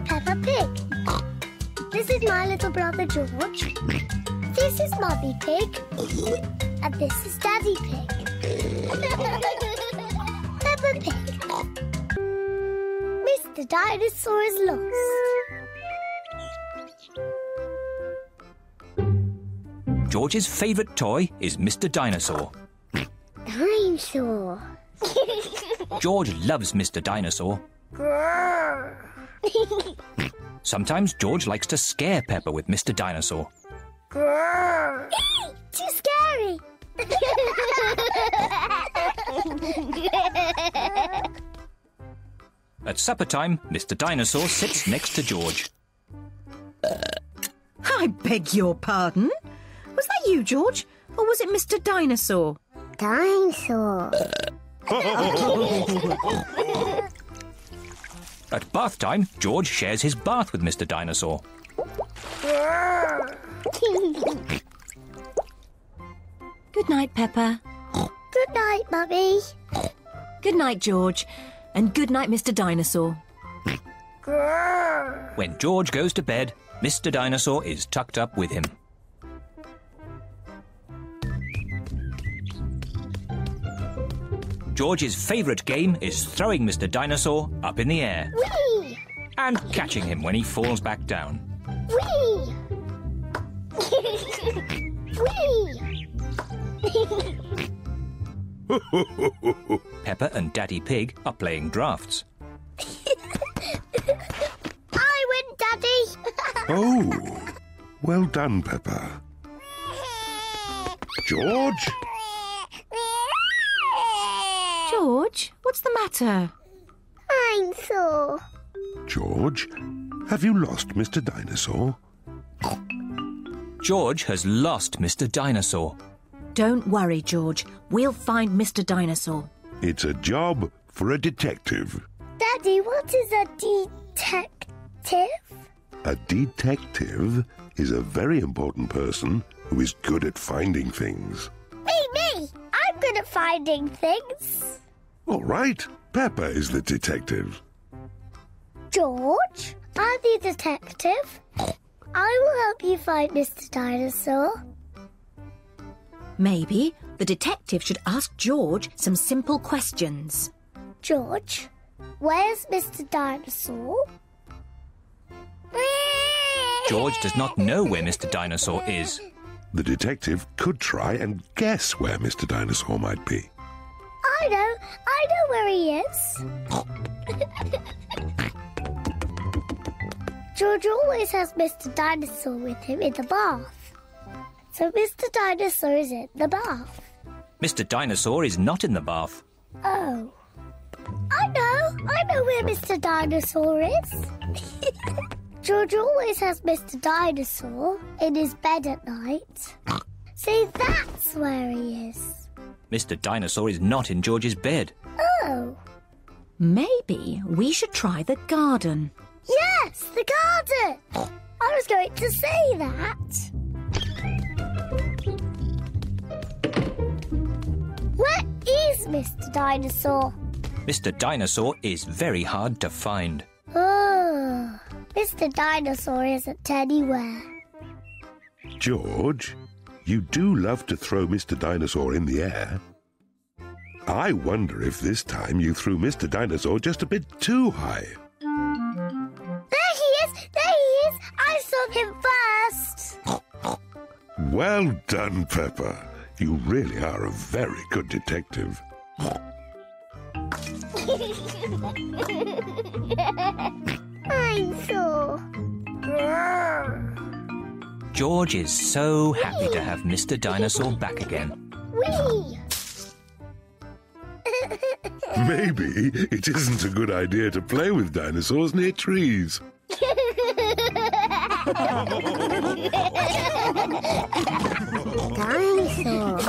Peppa Pig. This is my little brother George. This is Mummy Pig. And this is Daddy Pig. Peppa Pig. Mr. Dinosaur is lost. George's favourite toy is Mr. Dinosaur. Dinosaur. George loves Mr. Dinosaur. Sometimes George likes to scare Peppa with Mr. Dinosaur. Too scary. At supper time, Mr. Dinosaur sits next to George. I beg your pardon? Was that you, George? Or was it Mr. Dinosaur? Dinosaur. At bath time, George shares his bath with Mr. Dinosaur. Good night, Peppa. Good night, Mummy. Good night, George. And good night, Mr. Dinosaur. When George goes to bed, Mr. Dinosaur is tucked up with him. George's favourite game is throwing Mr. Dinosaur up in the air. Whee! And catching him when he falls back down. Whee! Whee! Peppa and Daddy Pig are playing drafts. I win, Daddy. Oh, well done, Peppa. George? George, what's the matter? Dinosaur. George, have you lost Mr. Dinosaur? George has lost Mr. Dinosaur. Don't worry, George. We'll find Mr. Dinosaur. It's a job for a detective. Daddy, what is a detective? A detective is a very important person who is good at finding things. Me! I'm good at finding things. All right, Peppa is the detective. George, I'm the detective. I will help you find Mr. Dinosaur. Maybe the detective should ask George some simple questions. George, where's Mr. Dinosaur? George does not know where Mr. Dinosaur is. The detective could try and guess where Mr. Dinosaur might be. I know where he is. George always has Mr. Dinosaur with him in the bath. So Mr. Dinosaur is in the bath. Mr. Dinosaur is not in the bath. Oh. I know where Mr. Dinosaur is. George always has Mr. Dinosaur in his bed at night. See, that's where he is. Mr. Dinosaur is not in George's bed. Oh. Maybe we should try the garden. Yes, the garden. I was going to say that. Where is Mr. Dinosaur? Mr. Dinosaur is very hard to find. Oh, Mr. Dinosaur isn't anywhere. George, you do love to throw Mr. Dinosaur in the air. I wonder if this time you threw Mr. Dinosaur just a bit too high. There he is! I saw him first. Well done, Peppa. You really are a very good detective. Dinosaur. George is so happy to have Mr. Dinosaur back again. Whee! Maybe it isn't a good idea to play with dinosaurs near trees. Dinosaur.